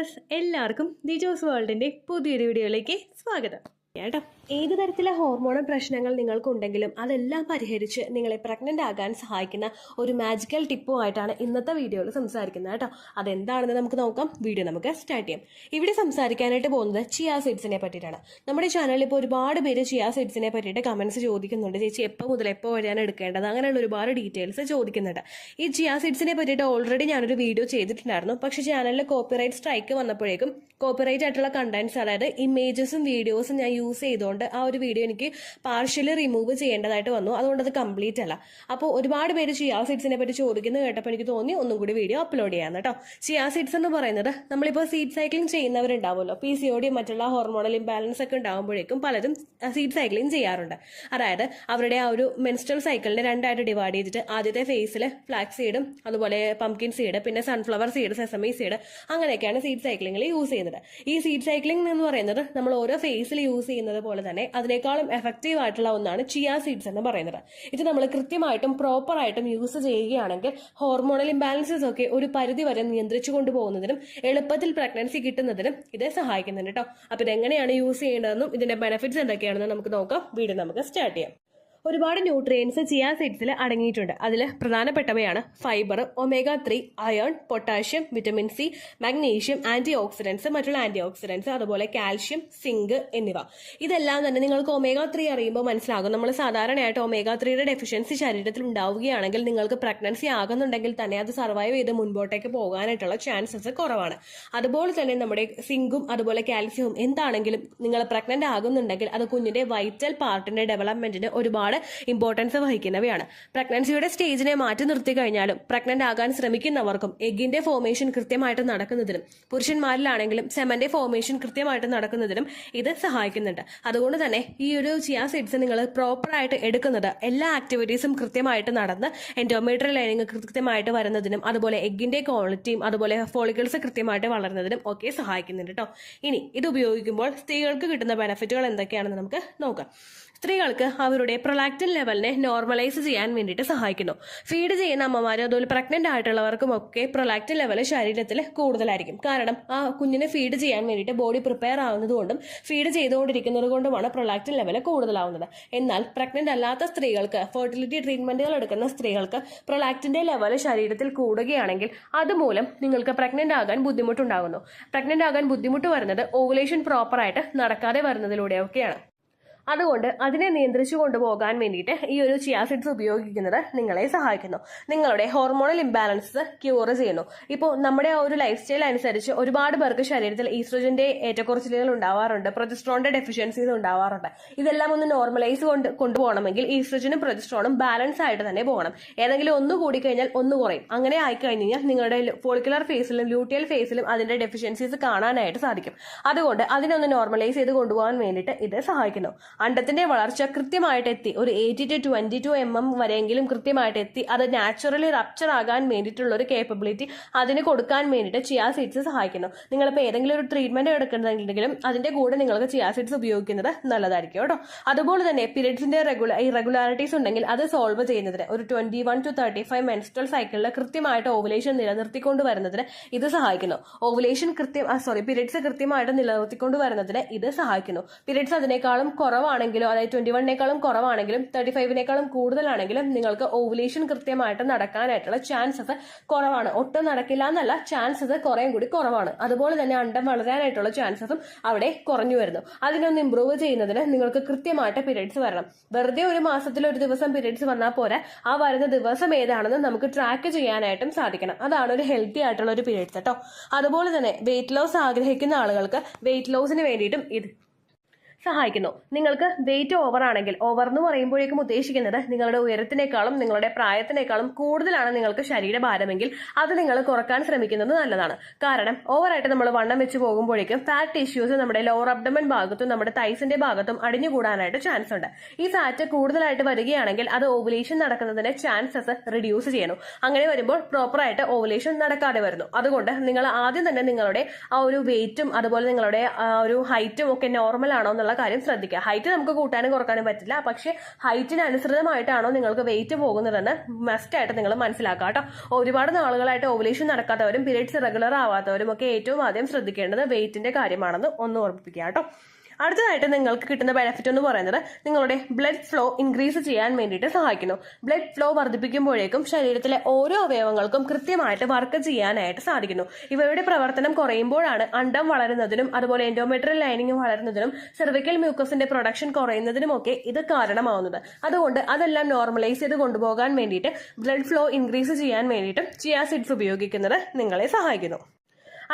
Viewers, എല്ലാവർക്കും ദിജോസ് വേൾഡിന്റെ പുതിയൊരു വീഡിയോയിലേക്ക് സ്വാഗതം. കേട്ടോ, ഏത് തരത്തിലെ ഹോർമോണൽ പ്രശ്നങ്ങൾ നിങ്ങൾക്കുണ്ടെങ്കിലും അതെല്ലാം പരിഹരിച്ച് നിങ്ങളെ പ്രഗ്നന്റ് ആകാൻ സഹായിക്കുന്ന ഒരു മാജിക്കൽ ടിപ്പുമായിട്ടാണ് ഇന്നത്തെ വീഡിയോയിൽ സംസാരിക്കുന്നത്. കേട്ടോ, അതെന്താണെന്ന് നമുക്ക് നോക്കാം. വീഡിയോ നമുക്ക് സ്റ്റാർട്ട് ചെയ്യാം. ഇവിടെ സംസാരിക്കാനായിട്ട് പോകുന്നത് ചിയാ സീഡ്സിനെ പറ്റിയിട്ടാണ്. നമ്മുടെ ചാനലിൽ ഇപ്പോൾ ഒരുപാട് പേര് ചിയാ സീഡ്സിനെ പറ്റിയിട്ട് കമന്റ്സ് ചോദിക്കുന്നുണ്ട്. ചേച്ചി എപ്പോൾ മുതൽ എപ്പോൾ വരെയാണ് എടുക്കേണ്ടത്, അങ്ങനെയുള്ള ഒരുപാട് ഡീറ്റെയിൽസ് ചോദിക്കുന്നുണ്ട്. ഈ ചിയാ സീഡ്സിനെ പറ്റിയിട്ട് ഓൾറെഡി ഞാനൊരു വീഡിയോ ചെയ്തിട്ടുണ്ടായിരുന്നു. പക്ഷേ ചാനലിൽ കോപ്പിറൈറ്റ് സ്ട്രൈക്ക് വന്നപ്പോഴേക്കും കോപ്പിറൈറ്റ് ആയിട്ടുള്ള കണ്ടന്റ്സ്, അതായത് ഇമേജസും വീഡിയോസും ഞാൻ യൂസ് ചെയ്തുകൊണ്ട് ആ ഒരു വീഡിയോ എനിക്ക് പാർഷ്യലി റിമൂവ് ചെയ്യേണ്ടതായിട്ട് വന്നു. അതുകൊണ്ട് അത് കംപ്ലീറ്റ് അല്ല. അപ്പോൾ ഒരുപാട് പേര് ചിയാ സീഡ്സിനെ പറ്റി ചോദിക്കുന്നത് കേട്ടപ്പോൾ എനിക്ക് തോന്നി ഒന്നും കൂടി വീഡിയോ അപ്ലോഡ് ചെയ്യാം. കേട്ടോ, ചിയാ സീഡ്സ് എന്ന് പറയുന്നത് നമ്മളിപ്പോൾ സീഡ് സൈക്ലിംഗ് ചെയ്യുന്നവരുണ്ടാവുമല്ലോ, PCOD മറ്റുള്ള ഹോർമോണൽ ഇംബാലൻസ് ഒക്കെ ഉണ്ടാകുമ്പോഴേക്കും പലരും സീഡ് സൈക്ലിംഗ് ചെയ്യാറുണ്ട്. അതായത് അവരുടെ ആ ഒരു മെൻസ്ട്രൽ സൈക്കിളിനെ രണ്ടായിട്ട് ഡിവൈഡ് ചെയ്തിട്ട് ആദ്യത്തെ ഫേസിൽ ഫ്ലാക്സ് സീഡും അതുപോലെ പംകിൻ സീഡ്, പിന്നെ സൺഫ്ലവർ സീഡ്, സെസമി സീഡ്, അങ്ങനെയൊക്കെയാണ് സീഡ് സൈക്ലിംഗിൽ യൂസ് ചെയ്യുന്നത്. ഈ സീഡ് സൈക്ലിംഗ് എന്ന് പറയുന്നത് നമ്മൾ ഓരോ ഫേസിൽ യൂസ് ചെയ്യുന്നത് പോലെ തന്നെ അതിനേക്കാളും എഫക്റ്റീവ് ആയിട്ടുള്ള ഒന്നാണ് ചിയാ സീഡ്സ് എന്ന് പറയുന്നത്. ഇത് നമ്മൾ കൃത്യമായിട്ടും പ്രോപ്പറായിട്ടും യൂസ് ചെയ്യുകയാണെങ്കിൽ ഹോർമോണൽ ഇംബാലൻസസ് ഒക്കെ ഒരു പരിധി വരെ നിയന്ത്രിച്ചു കൊണ്ടുപോകുന്നതിനും എളുപ്പത്തിൽ പ്രഗ്നൻസി കിട്ടുന്നതിനും ഇത് സഹായിക്കുന്നുണ്ട്. കേട്ടോ, അപ്പൊ ഇതെങ്ങനെയാണ് യൂസ് ചെയ്യേണ്ടതെന്നും ഇതിന്റെ ബെനിഫിറ്റ്സ് എന്തൊക്കെയാണെന്ന് നമുക്ക് നോക്കാം. വീഡിയോ നമുക്ക് സ്റ്റാർട്ട് ചെയ്യാം. ഒരുപാട് ന്യൂട്രിയൻസ് ചിയാ സീഡ്സിൽ അടങ്ങിയിട്ടുണ്ട്. അതിൽ പ്രധാനപ്പെട്ടവയാണ് fibre, omega-3, iron, potassium, vitamin C, magnesium, antioxidants, മറ്റുള്ള ആന്റി ഓക്സിഡൻസ്, അതുപോലെ കാൽഷ്യം, സിങ്ക് എന്നിവ. ഇതെല്ലാം തന്നെ നിങ്ങൾക്ക് omega-3 അറിയുമ്പോൾ മനസ്സിലാകും. നമ്മൾ സാധാരണയായിട്ട് omega-3യുടെ ഡെഫിഷ്യൻസി ശരീരത്തിൽ ഉണ്ടാവുകയാണെങ്കിൽ നിങ്ങൾക്ക് പ്രഗ്നൻസി ആകുന്നുണ്ടെങ്കിൽ തന്നെ അത് സർവൈവ് ചെയ്ത് മുൻപോട്ടേക്ക് പോകാനായിട്ടുള്ള ചാൻസസ് കുറവാണ്. അതുപോലെ തന്നെ നമ്മുടെ സിങ്കും അതുപോലെ കാൽസ്യവും എന്താണെങ്കിലും നിങ്ങൾ പ്രഗ്നന്റ് ആകുന്നുണ്ടെങ്കിൽ അത് കുഞ്ഞിന്റെ വൈറ്റൽ പാർട്ടിന്റെ ഡെവലപ്മെന്റിന് ഒരുപാട് ഇമ്പോർട്ടൻസ് വഹിക്കുന്നവയാണ്. പ്രഗ്നൻസിയുടെ സ്റ്റേജിനെ മാറ്റി നിർത്തി കഴിഞ്ഞാലും പ്രഗ്നന്റ് ആകാൻ ശ്രമിക്കുന്നവർക്കും എഗ്ഗിന്റെ ഫോർമേഷൻ കൃത്യമായിട്ട് നടക്കുന്നതിനും പുരുഷന്മാരിലാണെങ്കിലും സെമന്റെ ഫോർമേഷൻ കൃത്യമായിട്ട് നടക്കുന്നതിനും ഇത് സഹായിക്കുന്നുണ്ട്. അതുകൊണ്ട് തന്നെ ഈ ഒരു ചിയാ സീഡ്സ് നിങ്ങൾ പ്രോപ്പറായിട്ട് എടുക്കുന്നത് എല്ലാ ആക്ടിവിറ്റീസും കൃത്യമായിട്ട് നടന്ന് എൻഡോമെട്രിയൽ ലൈനിങ് കൃത്യമായിട്ട് വരുന്നതിനും അതുപോലെ എഗ്ഗിന്റെ ക്വാളിറ്റിയും അതുപോലെ ഫോളിക്കിൾസ് കൃത്യമായിട്ട് വളരുന്നതിനും ഒക്കെ സഹായിക്കുന്നുണ്ട്. കേട്ടോ, ഇനി ഇത് ഉപയോഗിക്കുമ്പോൾ സ്ത്രീകൾക്ക് കിട്ടുന്ന ബെനിഫിറ്റുകൾ എന്തൊക്കെയാണെന്ന് നമുക്ക് നോക്കാം. സ്ത്രീകൾക്ക് അവരുടെ പ്രൊലാക്റ്റിൻ ലെവലിനെ നോർമലൈസ് ചെയ്യാൻ വേണ്ടിയിട്ട് സഹായിക്കുന്നു. ഫീഡ് ചെയ്യുന്ന അമ്മമാരും അതുപോലെ പ്രഗ്നന്റ് ആയിട്ടുള്ളവർക്കും ഒക്കെ പ്രൊലാക്റ്റിൻ ലെവൽ ശരീരത്തിൽ കൂടുതലായിരിക്കും. കാരണം ആ കുഞ്ഞിനെ ഫീഡ് ചെയ്യാൻ വേണ്ടിയിട്ട് ബോഡി പ്രിപ്പയർ ആവുന്നതുകൊണ്ടും ഫീഡ് ചെയ്തുകൊണ്ടിരിക്കുന്നത് കൊണ്ടുമാണ് പ്രൊലാക്റ്റിൻ ലെവൽ കൂടുതലാവുന്നത്. എന്നാൽ പ്രഗ്നന്റ് അല്ലാത്ത സ്ത്രീകൾക്ക്, ഫെർട്ടിലിറ്റി ട്രീറ്റ്മെന്റുകൾ എടുക്കുന്ന സ്ത്രീകൾക്ക് പ്രൊലാക്റ്റിന്റെ ലെവൽ ശരീരത്തിൽ കൂടുകയാണെങ്കിൽ അതുമൂലം നിങ്ങൾക്ക് പ്രഗ്നന്റ് ആകാൻ ബുദ്ധിമുട്ടുണ്ടാകുന്നു. പ്രഗ്നന്റ് ആകാൻ ബുദ്ധിമുട്ട് വരുന്നത് ഓവുലേഷൻ പ്രോപ്പറായിട്ട് നടക്കാതെ വരുന്നതിലൂടെയൊക്കെയാണ്. അതുകൊണ്ട് അതിനെ നിയന്ത്രിച്ചു കൊണ്ടുപോകാൻ വേണ്ടിയിട്ട് ഈ ഒരു ചിയാ സീഡ്സ് ഉപയോഗിക്കുന്നത് നിങ്ങളെ സഹായിക്കുന്നു. നിങ്ങളുടെ ഹോർമോണൽ ഇംബാലൻസ് ക്യൂർ ചെയ്യുന്നു. ഇപ്പോൾ നമ്മുടെ ആ ഒരു ലൈഫ് സ്റ്റൈൽ അനുസരിച്ച് ഒരുപാട് പേർക്ക് ശരീരത്തിൽ ഈസ്ട്രോജന്റെ ഏറ്റക്കുറച്ചിലുകൾ ഉണ്ടാവാറുണ്ട്, പ്രൊജസ്ട്രോണിന്റെ ഡെഫിഷ്യൻസീസ് ഉണ്ടാവാറുണ്ട്. ഇതെല്ലാം ഒന്ന് നോർമലൈസ് കൊണ്ടുപോകണമെങ്കിൽ ഈസ്ട്രോജനും പ്രൊജസ്ട്രോണും ബാലൻസ് ആയിട്ട് തന്നെ പോകണം. ഏതെങ്കിലും ഒന്ന് കൂടിക്കഴിഞ്ഞാൽ ഒന്ന് കുറയും. അങ്ങനെ ആയിക്കഴിഞ്ഞാൽ നിങ്ങളുടെ ഫോളിക്കുലർ ഫേസിലും ലൂട്ടിയൽ ഫേസിലും അതിന്റെ ഡെഫിഷ്യൻസീസ് കാണാനായിട്ട് സാധിക്കും. അതുകൊണ്ട് അതിനൊന്ന് നോർമലൈസ് ചെയ്ത് കൊണ്ടുപോകാൻ വേണ്ടിയിട്ട് ഇത് സഹായിക്കുന്നു. അണ്ടത്തിന്റെ വളർച്ച കൃത്യമായിട്ട് എത്തി ഒരു 80 to 22 mm വരെയെങ്കിലും കൃത്യമായിട്ട് എത്തി അത് നാച്ചുറലി റപ്ചർ ആകാൻ വേണ്ടിയിട്ടുള്ള ഒരു കേപ്പബിലിറ്റി അതിന് കൊടുക്കാൻ വേണ്ടിയിട്ട് ചിയാ സീഡ്സ് സഹായിക്കുന്നു. നിങ്ങളിപ്പോൾ ഏതെങ്കിലും ഒരു ട്രീറ്റ്മെന്റ് എടുക്കുന്നുണ്ടെങ്കിലും അതിന്റെ കൂടെ നിങ്ങൾക്ക് ചിയാ സീഡ്സ് ഉപയോഗിക്കുന്നത് നല്ലതായിരിക്കും. കേട്ടോ, അതുപോലെ തന്നെ പീരിയഡ്സിന്റെ ഇറഗുലാരിറ്റീസ് ഉണ്ടെങ്കിൽ അത് സോൾവ് ചെയ്യുന്നതിന് ഒരു 21 to 35 മെൻസ്ട്രൽ സൈക്കിളിൽ കൃത്യമായിട്ട് ഓവുലേഷൻ നിലനിർത്തിക്കൊണ്ട് വരുന്നതിന് ഇത് സഹായിക്കുന്നു. പീരിയഡ്സ് കൃത്യമായിട്ട് നിലനിർത്തിക്കൊണ്ട് വരുന്നതിന് ഇത് സഹായിക്കുന്നു. പീരിയഡ്സ് അതിനേക്കാളും കുറവാണെങ്കിലും, അതായത് 21-നേക്കാളും കുറവാണെങ്കിലും 35-നേക്കാളും കൂടുതലാണെങ്കിലും നിങ്ങൾക്ക് ഓവുലേഷൻ കൃത്യമായിട്ട് നടക്കാനായിട്ടുള്ള ചാൻസസ് കുറവാണ്. ഒട്ടും നടക്കില്ല എന്നല്ല, ചാൻസസ് കുറേയും കൂടി കുറവാണ്. അതുപോലെ തന്നെ അണ്ടം വളരാനായിട്ടുള്ള ചാൻസസും അവിടെ കുറഞ്ഞു വരുന്നു. അതിനൊന്ന് ഇംപ്രൂവ് ചെയ്യുന്നതിന് നിങ്ങൾക്ക് കൃത്യമായിട്ട് പീരിയഡ്സ് വരണം. വെറുതെ ഒരു മാസത്തിൽ ഒരു ദിവസം പീരിയഡ്സ് വന്നാൽ പോരാ, ആ വരുന്ന ദിവസം ഏതാണെന്ന് നമുക്ക് ട്രാക്ക് ചെയ്യാനായിട്ടും സാധിക്കണം. അതാണ് ഒരു ഹെൽത്തി ആയിട്ടുള്ള ഒരു പീരിയഡ്സ്. കേട്ടോ, അതുപോലെ തന്നെ വെയിറ്റ് ലോസ് ആഗ്രഹിക്കുന്ന ആളുകൾക്ക് വെയിറ്റ് ലോസിന് വേണ്ടിയിട്ടും ഇത് സഹായിക്കുന്നു. നിങ്ങൾക്ക് വെയിറ്റ് ഓവർ ആണെങ്കിൽ, ഓവർ എന്ന് പറയുമ്പോഴേക്കും ഉദ്ദേശിക്കുന്നത് നിങ്ങളുടെ ഉയരത്തിനേക്കാളും നിങ്ങളുടെ പ്രായത്തിനേക്കാളും കൂടുതലാണ് നിങ്ങൾക്ക് ശരീരഭാരമെങ്കിൽ അത് നിങ്ങൾ കുറക്കാൻ ശ്രമിക്കുന്നത് നല്ലതാണ്. കാരണം ഓവറായിട്ട് നമ്മൾ വണ്ണം വെച്ച് പോകുമ്പോഴേക്കും ഫാറ്റ് ടിഷ്യൂസ് നമ്മുടെ ലോവർ അബ്ഡമൻ ഭാഗത്തും നമ്മുടെ തൈസിന്റെ ഭാഗത്തും അടിഞ്ഞുകൂടാനായിട്ട് ചാൻസ് ഉണ്ട്. ഈ ഫാറ്റ് കൂടുതലായിട്ട് വരികയാണെങ്കിൽ അത് ഓവുലേഷൻ നടക്കുന്നതിന്റെ ചാൻസസ് റിഡ്യൂസ് ചെയ്യുന്നു. അങ്ങനെ വരുമ്പോൾ പ്രോപ്പറായിട്ട് ഓവുലേഷൻ നടക്കാതെ വരുന്നു. അതുകൊണ്ട് നിങ്ങൾ ആദ്യം തന്നെ നിങ്ങളുടെ ആ ഒരു വെയിറ്റും അതുപോലെ നിങ്ങളുടെ ആ ഒരു ഹൈറ്റും ഒക്കെ നോർമൽ ആണോ എന്നുള്ള എന്നുള്ള കാര്യം ശ്രദ്ധിക്കുക. ഹൈറ്റ് നമുക്ക് കൂട്ടാനും കുറക്കാനും പറ്റില്ല, പക്ഷേ ഹൈറ്റിന് അനുസൃതമായിട്ടാണോ നിങ്ങൾക്ക് വെയിറ്റ് പോകുന്നതെന്ന് മസ്റ്റ് ആയിട്ട് നിങ്ങൾ മനസ്സിലാക്കുക കേട്ടോ. ഒരുപാട് നാളുകളായിട്ട് ഓവുലേഷൻ നടക്കാത്തവരും പീരീഡ്സ് റെഗുലർ ആവാത്തവരും ഒക്കെ ഏറ്റവും ആദ്യം ശ്രദ്ധിക്കേണ്ടത് വെയിറ്റിന്റെ കാര്യമാണെന്ന് ഒന്ന് ഓർമ്മിപ്പിക്കുക കേട്ടോ. അടുത്തതായിട്ട് നിങ്ങൾക്ക് കിട്ടുന്ന ബെനിഫിറ്റ് എന്ന് പറയുന്നത് നിങ്ങളുടെ ബ്ലഡ് ഫ്ലോ ഇൻക്രീസ് ചെയ്യാൻ വേണ്ടിയിട്ട് സഹായിക്കുന്നു. ബ്ലഡ് ഫ്ലോ വർദ്ധിപ്പിക്കുമ്പോഴേക്കും ശരീരത്തിലെ ഓരോ അവയവങ്ങൾക്കും കൃത്യമായിട്ട് വർക്ക് ചെയ്യാനായിട്ട് സാധിക്കുന്നു. ഇവയുടെ പ്രവർത്തനം കുറയുമ്പോഴാണ് അണ്ഡം വളരുന്നതിനും അതുപോലെ എൻഡോമെട്രിയൽ ലൈനിങ് വളരുന്നതിനും സെർവിക്കൽ മ്യൂക്കസിന്റെ പ്രൊഡക്ഷൻ കുറയുന്നതിനുമൊക്കെ ഇത് കാരണമാവുന്നത്. അതുകൊണ്ട് അതെല്ലാം നോർമലൈസ് ചെയ്ത് കൊണ്ടുപോകാൻ വേണ്ടിയിട്ട് ബ്ലഡ് ഫ്ലോ ഇൻക്രീസ് ചെയ്യാൻ വേണ്ടിയിട്ട് ചിയ സീഡ്സ് ഉപയോഗിക്കുന്നത് നിങ്ങളെ സഹായിക്കുന്നു.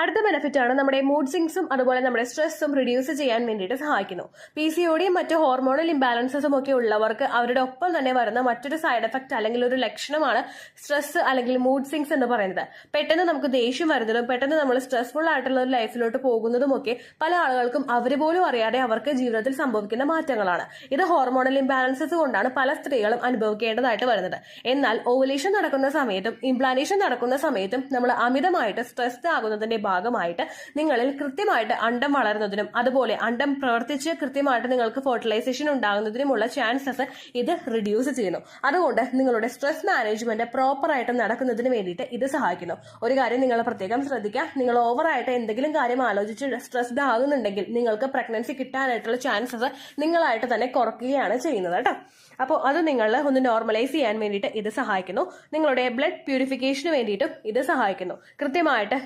അടുത്ത ബെനിഫിറ്റ് ആണ് നമ്മുടെ മൂഡ് സ്വിങ്സും അതുപോലെ നമ്മുടെ സ്ട്രെസ്സും റിഡ്യൂസ് ചെയ്യാൻ വേണ്ടിയിട്ട് സഹായിക്കുന്നു. PCODയും മറ്റ് ഹോർമോണൽ ഇംബാലൻസസും ഒക്കെ ഉള്ളവർക്ക് അവരുടെ ഒപ്പം തന്നെ വരുന്ന മറ്റൊരു സൈഡ് എഫക്ട് അല്ലെങ്കിൽ ഒരു ലക്ഷണമാണ് സ്ട്രെസ് അല്ലെങ്കിൽ മൂഡ് സ്വിങ്സ് എന്ന് പറയുന്നത്. പെട്ടെന്ന് നമുക്ക് ദേഷ്യം വരുന്നതും പെട്ടെന്ന് നമ്മൾ സ്ട്രെസ്ഫുൾ ആയിട്ടുള്ള ഒരു ലൈഫിലോട്ട് പോകുന്നതും ഒക്കെ പല ആളുകൾക്കും അവർ പോലും അറിയാതെ അവർക്ക് ജീവിതത്തിൽ സംഭവിക്കുന്ന മാറ്റങ്ങളാണ്. ഇത് ഹോർമോണൽ ഇംബാലൻസസ് കൊണ്ടാണ് പല സ്ത്രീകളും അനുഭവിക്കേണ്ടതായിട്ട് വരുന്നത്. എന്നാൽ ഓവുലേഷൻ നടക്കുന്ന സമയത്തും ഇംപ്ലാന്റേഷൻ നടക്കുന്ന സമയത്തും നമ്മൾ അമിതമായിട്ട് സ്ട്രെസ്ഡ് ആകുന്നതിന്റെ ഭാഗമായിട്ട് നിങ്ങളിൽ കൃത്യമായിട്ട് അണ്ഡം വളരുന്നതിനും അതുപോലെ അണ്ഡം പ്രവർത്തിച്ച് കൃത്യമായിട്ട് നിങ്ങൾക്ക് ഫെർട്ടിലൈസേഷൻ ഉണ്ടാകുന്നതിനുമുള്ള ചാൻസസ് ഇത് റിഡ്യൂസ് ചെയ്യുന്നു. അതുകൊണ്ട് നിങ്ങളുടെ സ്ട്രെസ് മാനേജ്മെന്റ് പ്രോപ്പർ ആയിട്ട് നടക്കുന്നതിന് വേണ്ടിയിട്ട് ഇത് സഹായിക്കുന്നു. ഒരു കാര്യം നിങ്ങൾ പ്രത്യേകം ശ്രദ്ധിക്കുക, നിങ്ങൾ ഓവറായിട്ട് എന്തെങ്കിലും കാര്യം ആലോചിച്ച് സ്ട്രെസ്ഡ് ആകുന്നുണ്ടെങ്കിൽ നിങ്ങൾക്ക് പ്രഗ്നൻസി കിട്ടാനായിട്ടുള്ള ചാൻസസ് നിങ്ങളായിട്ട് തന്നെ കുറയ്ക്കുകയാണ് ചെയ്യുന്നത് കേട്ടോ. അപ്പോൾ അത് നിങ്ങൾ ഒന്ന് നോർമലൈസ് ചെയ്യാൻ വേണ്ടിയിട്ട് ഇത് സഹായിക്കുന്നു. നിങ്ങളുടെ ബ്ലഡ് പ്യൂരിഫിക്കേഷന് വേണ്ടിയിട്ടും ഇത് സഹായിക്കുന്നു. കൃത്യമായിട്ട്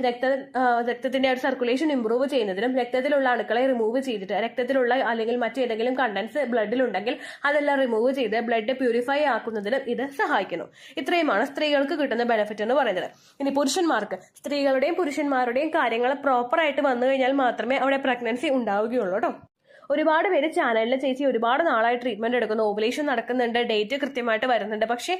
രക്തത്തിന്റെ ഒരു സർക്കുലേഷൻ ഇംപ്രൂവ് ചെയ്യുന്നതിനും രക്തത്തിലുള്ള അണുക്കളെ റിമൂവ് ചെയ്തിട്ട് രക്തത്തിലുള്ള അല്ലെങ്കിൽ മറ്റേതെങ്കിലും കണ്ടൻസ് ബ്ലഡിലുണ്ടെങ്കിൽ അതെല്ലാം റിമൂവ് ചെയ്ത് ബ്ലഡ് പ്യൂരിഫൈ ആക്കുന്നതിനും ഇത് സഹായിക്കുന്നു. ഇത്രയുമാണ് സ്ത്രീകൾക്ക് കിട്ടുന്ന ബെനിഫിറ്റ് എന്ന് പറയുന്നത്. ഇനി പുരുഷന്മാർക്ക്, സ്ത്രീകളുടെയും പുരുഷന്മാരുടെയും കാര്യങ്ങൾ പ്രോപ്പറായിട്ട് വന്നു കഴിഞ്ഞാൽ മാത്രമേ അവിടെ പ്രഗ്നൻസി ഉണ്ടാവുകയുള്ളൂ കേട്ടോ. ഒരുപാട് പേര് ചാനലിൽ ചേച്ചി ഒരുപാട് നാളായി ട്രീറ്റ്മെന്റ് എടുക്കുന്നു, ഓവുലേഷൻ നടക്കുന്നുണ്ട്, ഡേറ്റ് കൃത്യമായിട്ട് വരുന്നുണ്ട്, പക്ഷേ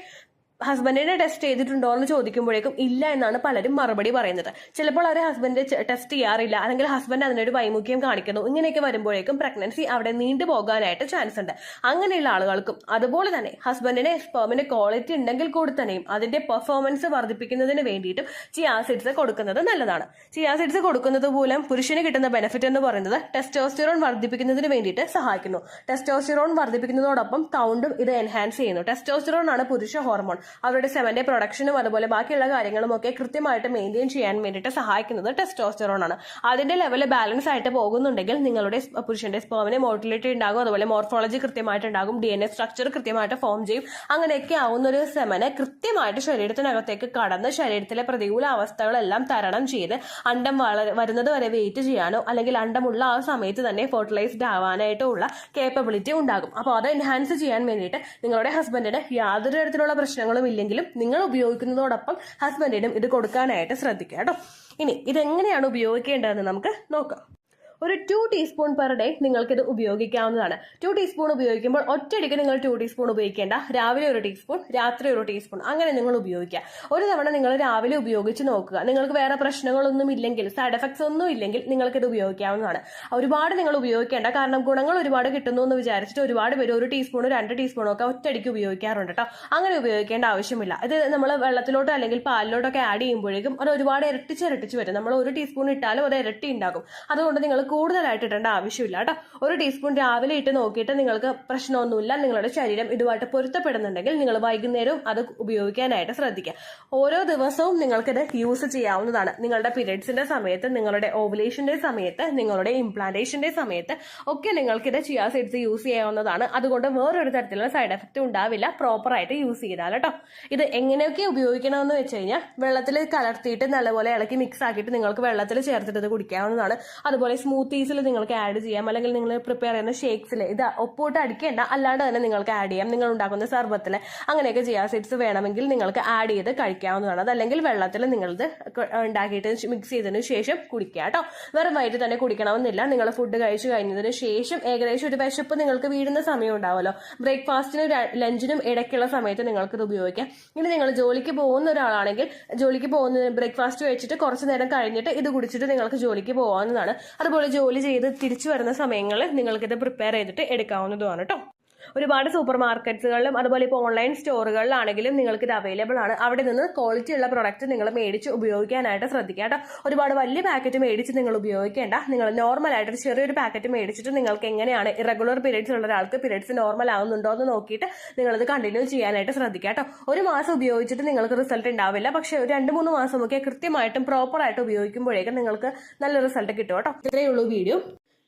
ഹസ്ബൻഡിനെ ടെസ്റ്റ് ചെയ്തിട്ടുണ്ടോ എന്ന് ചോദിക്കുമ്പോഴേക്കും ഇല്ല എന്നാണ് പലരും മറുപടി പറയുന്നത്. ചിലപ്പോൾ അവർ ഹസ്ബൻഡ് ടെസ്റ്റ് ചെയ്യാറില്ല, അല്ലെങ്കിൽ ഹസ്ബൻഡ് അതിനൊരു വൈമുഖ്യം കാണിക്കുന്നു. ഇങ്ങനെയൊക്കെ വരുമ്പോഴേക്കും പ്രഗ്നൻസി അവിടെ നീണ്ടു പോകാനായിട്ട് ചാൻസ് ഉണ്ട്. അങ്ങനെയുള്ള ആളുകൾക്കും അതുപോലെ തന്നെ ഹസ്ബൻഡിന് സ്പെർമിന്റെ ക്വാളിറ്റി ഉണ്ടെങ്കിൽ കൂടി തന്നെയും അതിന്റെ പെർഫോമൻസ് വർദ്ധിപ്പിക്കുന്നതിന് വേണ്ടിയിട്ടും ചിയ സീഡ്സ് കൊടുക്കുന്നത് നല്ലതാണ്. ചിയ സീഡ്സ് കൊടുക്കുന്നത് മൂലം പുരുഷന് കിട്ടുന്ന ബെനിഫിറ്റ് എന്ന് പറയുന്നത് ടെസ്റ്റോസ്റ്റിറോൺ വർദ്ധിപ്പിക്കുന്നതിന് വേണ്ടിയിട്ട് സഹായിക്കുന്നു. ടെസ്റ്റോസ്റ്റിറോൺ വർദ്ധിപ്പിക്കുന്നതോടൊപ്പം കൗണ്ടും ഇത് എൻഹാൻസ് ചെയ്യുന്നു. ടെസ്റ്റോസ്റ്റിറോൺ ആണ് പുരുഷ ഹോർമോൺ. അവരുടെ സെമന്റെ പ്രൊഡക്ഷനും അതുപോലെ ബാക്കിയുള്ള കാര്യങ്ങളും ഒക്കെ കൃത്യമായിട്ട് മെയിൻറ്റെയിൻ ചെയ്യാൻ വേണ്ടിയിട്ട് സഹായിക്കുന്നത് ടെസ്റ്റോസ്റ്റെറോൺ ആണ്. അതിന്റെ ലെവൽ ബാലൻസ് ആയിട്ട് പോകുന്നുണ്ടെങ്കിൽ നിങ്ങളുടെ പുരുഷന്റെ സ്പെർമിന് മോട്ടിലിറ്റി ഉണ്ടാകും, അതുപോലെ മോർഫോളജി കൃത്യമായിട്ടുണ്ടാകും, DNA സ്ട്രക്ചർ കൃത്യമായിട്ട് ഫോം ചെയ്യും. അങ്ങനെയൊക്കെ ആവുന്ന ഒരു സെമന് കൃത്യമായിട്ട് ശരീരത്തിനകത്തേക്ക് കടന്ന് ശരീരത്തിലെ പ്രതികൂല അവസ്ഥകളെല്ലാം തരണം ചെയ്ത് അണ്ഡം വരുന്നത് വരെ വെയിറ്റ് ചെയ്യാനോ അല്ലെങ്കിൽ അണ്ഡമുള്ള ആ സമയത്ത് തന്നെ ഫെർട്ടിലൈസ്ഡ് ആവാനായിട്ടോ ഉള്ള കേപ്പബിലിറ്റി ഉണ്ടാകും. അപ്പോൾ അത് എൻഹാൻസ് ചെയ്യാൻ വേണ്ടിയിട്ട് നിങ്ങളുടെ ഹസ്ബൻഡിന് യാതൊരു തരത്തിലുള്ള പ്രശ്നങ്ങളും ഇല്ലെങ്കിലും നിങ്ങൾ ഉപയോഗിക്കുന്നതോടൊപ്പം ഹസ്ബൻഡിനും ഇത് കൊടുക്കാനായിട്ട് ശ്രദ്ധിക്കുക കേട്ടോ. ഇനി ഇതെങ്ങനെയാണ് ഉപയോഗിക്കേണ്ടതെന്ന് നമുക്ക് നോക്കാം. ഒരു 2 ടീസ്പൂൺ പെർ ഡേ നിങ്ങൾക്കിത് ഉപയോഗിക്കാവുന്നതാണ്. 2 ടീസ്പൂൺ ഉപയോഗിക്കുമ്പോൾ ഒറ്റയടിക്ക് നിങ്ങൾ 2 ടീസ്പൂൺ ഉപയോഗിക്കേണ്ട. രാവിലെ 1 ടീസ്പൂൺ, രാത്രി 1 ടീസ്പൂൺ, അങ്ങനെ നിങ്ങൾ ഉപയോഗിക്കുക. ഒരു തവണ നിങ്ങൾ രാവിലെ ഉപയോഗിച്ച് നോക്കുക. നിങ്ങൾക്ക് വേറെ പ്രശ്നങ്ങളൊന്നും ഇല്ലെങ്കിൽ, സൈഡ് എഫക്ട്സ് ഒന്നും ഇല്ലെങ്കിൽ നിങ്ങൾക്കിത് ഉപയോഗിക്കാവുന്നതാണ്. ഒരുപാട് നിങ്ങൾ ഉപയോഗിക്കേണ്ട, കാരണം ഗുണങ്ങൾ ഒരുപാട് കിട്ടുന്നു എന്ന് വിചാരിച്ചിട്ട് ഒരുപാട് പേര് 1 ടീസ്പൂണോ 2 ടീസ്പൂണോ ഒക്കെ ഒറ്റയടിക്ക് ഉപയോഗിക്കാറുണ്ട് കേട്ടോ. അങ്ങനെ ഉപയോഗിക്കേണ്ട ആവശ്യമില്ല. ഇത് നമ്മൾ വെള്ളത്തിലോട്ടോ അല്ലെങ്കിൽ പാലിലോട്ടൊക്കെ ആഡ് ചെയ്യുമ്പോഴേക്കും അത് ഒരുപാട് ഇരട്ടിച്ച് വരും. നമ്മൾ 1 ടീസ്പൂൺ ഇട്ടാലും അത് ഇരട്ടി ഉണ്ടാകും. അതുകൊണ്ട് നിങ്ങൾ കൂടുതലായിട്ട് ഇടേണ്ട ആവശ്യമില്ല കേട്ടോ. 1 ടീസ്പൂൺ രാവിലെ ഇട്ട് നോക്കിയിട്ട് നിങ്ങൾക്ക് പ്രശ്നമൊന്നുമില്ല, നിങ്ങളുടെ ശരീരം ഇതുമായിട്ട് പൊരുത്തപ്പെടുന്നുണ്ടെങ്കിൽ നിങ്ങൾ വൈകുന്നേരവും അത് ഉപയോഗിക്കാനായിട്ട് ശ്രദ്ധിക്കുക. ഓരോ ദിവസവും നിങ്ങൾക്കിത് യൂസ് ചെയ്യാവുന്നതാണ്. നിങ്ങളുടെ പീരിയഡ്സിന്റെ സമയത്ത്, നിങ്ങളുടെ ഓവുലേഷന്റെ സമയത്ത്, നിങ്ങളുടെ ഇംപ്ലാന്റേഷന്റെ സമയത്ത് ഒക്കെ നിങ്ങൾക്കിത് ചിയ സീഡ്സ് യൂസ് ചെയ്യാവുന്നതാണ്. അതുകൊണ്ട് വേറൊരു തരത്തിലുള്ള സൈഡ് എഫക്റ്റ് ഉണ്ടാവില്ല പ്രോപ്പറായിട്ട് യൂസ് ചെയ്താൽ കേട്ടോ. ഇത് എങ്ങനെയൊക്കെ ഉപയോഗിക്കണമെന്ന് വെച്ച് കഴിഞ്ഞാൽ വെള്ളത്തിൽ കലർത്തിയിട്ട് നല്ലപോലെ ഇളക്കി മിക്സ് ആക്കിയിട്ട് നിങ്ങൾക്ക് വെള്ളത്തിൽ ചേർത്തിട്ട് ഇത് കുടിക്കാവുന്നതാണ്. അതുപോലെ സ്മൂത്തീസിൽ നിങ്ങൾക്ക് ആഡ് ചെയ്യാം, അല്ലെങ്കിൽ നിങ്ങൾ പ്രിപ്പയർ ചെയ്യുന്ന ഷേക്സിൽ ഇത് ഒപ്പോട്ട് അടിക്കേണ്ട, അല്ലാണ്ട് തന്നെ നിങ്ങൾക്ക് ആഡ് ചെയ്യാം. നിങ്ങൾ ഉണ്ടാക്കുന്ന സർബത്തിൽ അങ്ങനെയൊക്കെ ചിയ സീഡ്സ് വേണമെങ്കിൽ നിങ്ങൾക്ക് ആഡ് ചെയ്ത് കഴിക്കാവുന്നതാണ്. അതല്ലെങ്കിൽ വെള്ളത്തിൽ നിങ്ങളിത് ഉണ്ടാക്കിയിട്ട് മിക്സ് ചെയ്തതിന് ശേഷം കുടിക്കുക കേട്ടോ. വെറും വയറ്റ് തന്നെ കുടിക്കണമെന്നില്ല. നിങ്ങൾ ഫുഡ് കഴിച്ചു കഴിഞ്ഞതിന് ശേഷം ഏകദേശം ഒരു വിശപ്പ് നിങ്ങൾക്ക് വീഴുന്ന സമയം ഉണ്ടാവുമല്ലോ, ബ്രേക്ക്ഫാസ്റ്റിനും ലഞ്ചിനും ഇടയ്ക്കുള്ള സമയത്ത് നിങ്ങൾക്കിത് ഉപയോഗിക്കാം. ഇനി നിങ്ങൾ ജോലിക്ക് പോകുന്ന ഒരാളാണെങ്കിൽ ജോലിക്ക് പോകുന്ന ബ്രേക്ക്ഫാസ്റ്റ് കഴിച്ചിട്ട് കുറച്ച് നേരം കഴിഞ്ഞിട്ട് ഇത് കുടിച്ചിട്ട് നിങ്ങൾക്ക് ജോലിക്ക് പോകാവുന്നതാണ്. അതുപോലെ ജോലി ചെയ്ത് തിരിച്ചു വരുന്ന സമയങ്ങളിൽ നിങ്ങൾക്കിത് പ്രിപ്പയർ ചെയ്തിട്ട് എടുക്കാവുന്നതുമാണ് കേട്ടോ. ഒരുപാട് സൂപ്പർ മാർക്കറ്റ്സുകളിലും അതുപോലെ ഇപ്പോൾ ഓൺലൈൻ സ്റ്റോറുകളിലാണെങ്കിലും നിങ്ങൾക്ക് ഇത് അവൈലബിൾ ആണ്. അവിടെ നിന്ന് ക്വാളിറ്റി ഉള്ള പ്രൊഡക്റ്റ് നിങ്ങൾ മേടിച്ച് ഉപയോഗിക്കാനായിട്ട് ശ്രദ്ധിക്കുക കേട്ടോ. ഒരുപാട് വലിയ പാക്കറ്റ് മേടിച്ച് നിങ്ങൾ ഉപയോഗിക്കേണ്ട. നിങ്ങൾ നോർമൽ ആയിട്ട് ചെറിയൊരു പാക്കറ്റ് മേടിച്ചിട്ട് നിങ്ങൾക്ക് എങ്ങനെയാണ് ഇറഗുലർ പീരീഡ്സ് ഉള്ള ഒരാൾക്ക് പീരീഡ്സ് നോർമൽ ആവുന്നുണ്ടോ എന്ന് നോക്കിയിട്ട് നിങ്ങളത് കണ്ടിന്യൂ ചെയ്യാനായിട്ട് ശ്രദ്ധിക്കുക കേട്ടോ. ഒരു മാസം ഉപയോഗിച്ചിട്ട് നിങ്ങൾക്ക് റിസൾട്ട് ഉണ്ടാവില്ല, പക്ഷെ ഒരു 2-3 മാസമൊക്കെ കൃത്യമായിട്ടും പ്രോപ്പറായിട്ട് ഉപയോഗിക്കുമ്പോഴേക്കും നിങ്ങൾക്ക് നല്ല റിസൾട്ട് കിട്ടും കേട്ടോ. ഇത്രയേ ഉള്ളൂ വീഡിയോ.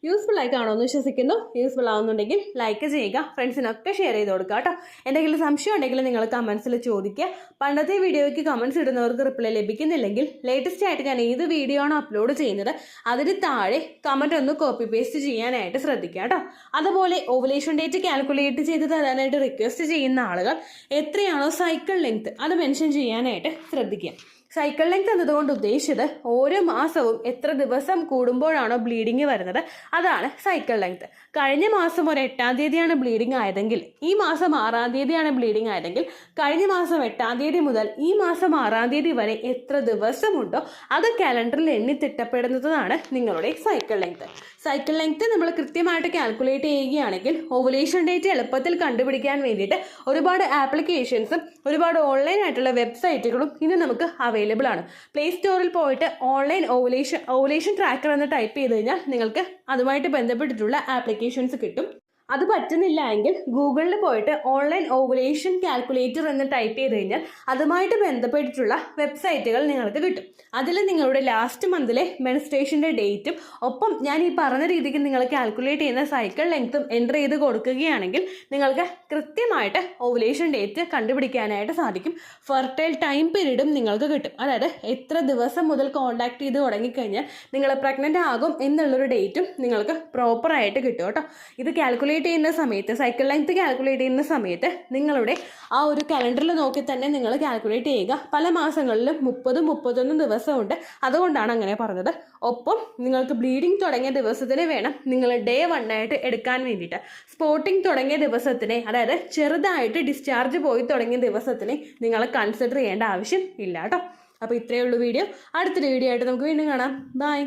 യൂസ്ഫുൾ ആയി കാണുമെന്ന് വിശ്വസിക്കുന്നു. യൂസ്ഫുൾ ആവുന്നുണ്ടെങ്കിൽ ലൈക്ക് ചെയ്യുക, ഫ്രണ്ട്സിനൊക്കെ ഷെയർ ചെയ്ത് കൊടുക്കുക കേട്ടോ. എന്തെങ്കിലും സംശയം ഉണ്ടെങ്കിൽ നിങ്ങൾ കമൻസിൽ ചോദിക്കുക. പണ്ടത്തെ വീഡിയോയ്ക്ക് കമൻസ് ഇടുന്നവർക്ക് റിപ്ലൈ ലഭിക്കുന്നില്ലെങ്കിൽ ലേറ്റസ്റ്റ് ആയിട്ട് ഞാൻ ഏത് വീഡിയോ ആണ് അപ്ലോഡ് ചെയ്യുന്നത് അതിന് താഴെ കമൻറ്റ് ഒന്ന് കോപ്പി പേസ്റ്റ് ചെയ്യാനായിട്ട് ശ്രദ്ധിക്കുക കേട്ടോ. അതുപോലെ ഓവുലേഷൻ ഡേറ്റ് കാൽക്കുലേറ്റ് ചെയ്ത് തരാനായിട്ട് റിക്വസ്റ്റ് ചെയ്യുന്ന ആളുകൾ എത്രയാണോ സൈക്കിൾ ലെങ്ത് അത് മെൻഷൻ ചെയ്യാനായിട്ട് ശ്രദ്ധിക്കുക. സൈക്കിൾ ലെങ്ത് എന്നതുകൊണ്ട് ഉദ്ദേശിച്ചത് ഓരോ മാസവും എത്ര ദിവസം കൂടുമ്പോഴാണോ ബ്ലീഡിങ് വരുന്നത് അതാണ് സൈക്കിൾ ലെങ്ത്. കഴിഞ്ഞ മാസം ഒരു 8-ാം തീയതിയാണ് ബ്ലീഡിങ് ആയതെങ്കിൽ ഈ മാസം 6-ാം തീയതിയാണ് ബ്ലീഡിങ് ആയതെങ്കിൽ കഴിഞ്ഞ മാസം 8-ാം തീയതി മുതൽ ഈ മാസം 6-ാം തീയതി വരെ എത്ര ദിവസമുണ്ടോ അത് കാലണ്ടറിൽ എണ്ണി തിട്ടപ്പെടുന്നതാണ് നിങ്ങളുടെ സൈക്കിൾ ലെങ്ത്. സൈക്കിൾ ലെങ്ത് നമ്മൾ കൃത്യമായിട്ട് കാൽക്കുലേറ്റ് ചെയ്യുകയാണെങ്കിൽ ഓവുലേഷൻ ഡേറ്റ് എളുപ്പത്തിൽ കണ്ടുപിടിക്കാൻ വേണ്ടിയിട്ട് ഒരുപാട് ആപ്ലിക്കേഷൻസും ഒരുപാട് ഓൺലൈൻ ആയിട്ടുള്ള വെബ്സൈറ്റുകളും ഇന്ന് നമുക്ക് അവൈലബിൾ ആണ്. പ്ലേ സ്റ്റോറിൽ പോയിട്ട് ഓൺലൈൻ ഓവുലേഷൻ ട്രാക്കർ എന്ന് ടൈപ്പ് ചെയ്ത് കഴിഞ്ഞാൽ നിങ്ങൾക്ക് അതുമായിട്ട് ബന്ധപ്പെട്ടിട്ടുള്ള ആപ്ലിക്കേഷൻസ് കിട്ടും. അത് പറ്റുന്നില്ല എങ്കിൽ ഗൂഗിളിൽ പോയിട്ട് ഓൺലൈൻ ഓവുലേഷൻ കാൽക്കുലേറ്റർ എന്ന് ടൈപ്പ് ചെയ്ത് കഴിഞ്ഞാൽ അതുമായിട്ട് ബന്ധപ്പെട്ടിട്ടുള്ള വെബ്സൈറ്റുകൾ നിങ്ങൾക്ക് കിട്ടും. അതിൽ നിങ്ങളുടെ ലാസ്റ്റ് മന്തിലെ മെൻസ്ട്രേഷൻ്റെ ഡേറ്റും ഒപ്പം ഞാൻ ഈ പറഞ്ഞ രീതിക്ക് നിങ്ങൾ കാൽക്കുലേറ്റ് ചെയ്യുന്ന സൈക്കിൾ ലെങ്ത്തും എൻ്റർ ചെയ്ത് കൊടുക്കുകയാണെങ്കിൽ നിങ്ങൾക്ക് കൃത്യമായിട്ട് ഓവുലേഷൻ ഡേറ്റ് കണ്ടുപിടിക്കാനായിട്ട് സാധിക്കും. ഫെർട്ടൈൽ ടൈം പീരീഡും നിങ്ങൾക്ക് കിട്ടും. അതായത് എത്ര ദിവസം മുതൽ കോൺടാക്ട് ചെയ്ത് തുടങ്ങിക്കഴിഞ്ഞാൽ നിങ്ങൾ പ്രഗ്നൻ്റ് ആകും എന്നുള്ളൊരു ഡേറ്റും നിങ്ങൾക്ക് പ്രോപ്പറായിട്ട് കിട്ടും കേട്ടോ. ഇത് കാൽക്കുലേറ്റ് ചെയ്യുന്ന സമയത്ത് സൈക്കിൾ ലെങ്ത് കാൽക്കുലേറ്റ് ചെയ്യുന്ന സമയത്ത് നിങ്ങളുടെ ആ ഒരു കലണ്ടറിൽ നോക്കി തന്നെ നിങ്ങൾ കാൽക്കുലേറ്റ് ചെയ്യുക. പല മാസങ്ങളിലും 30-31 ദിവസമുണ്ട്, അതുകൊണ്ടാണ് അങ്ങനെ പറഞ്ഞത്. ഒപ്പം നിങ്ങൾക്ക് ബ്ലീഡിങ് തുടങ്ങിയ ദിവസത്തിന് വേണം നിങ്ങൾ ഡേ 1 ആയിട്ട് എടുക്കാൻ വേണ്ടിയിട്ട്. സ്പോട്ടിങ് തുടങ്ങിയ ദിവസത്തിനെ, അതായത് ചെറുതായിട്ട് ഡിസ്ചാർജ് പോയി തുടങ്ങിയ ദിവസത്തിനെ നിങ്ങൾ കൺസിഡർ ചെയ്യേണ്ട ആവശ്യം ഇല്ല കേട്ടോ. അപ്പോൾ ഇത്രയേ ഉള്ളൂ വീഡിയോ. അടുത്തൊരു വീഡിയോ ആയിട്ട് നമുക്ക് വീണ്ടും കാണാം. ബൈ.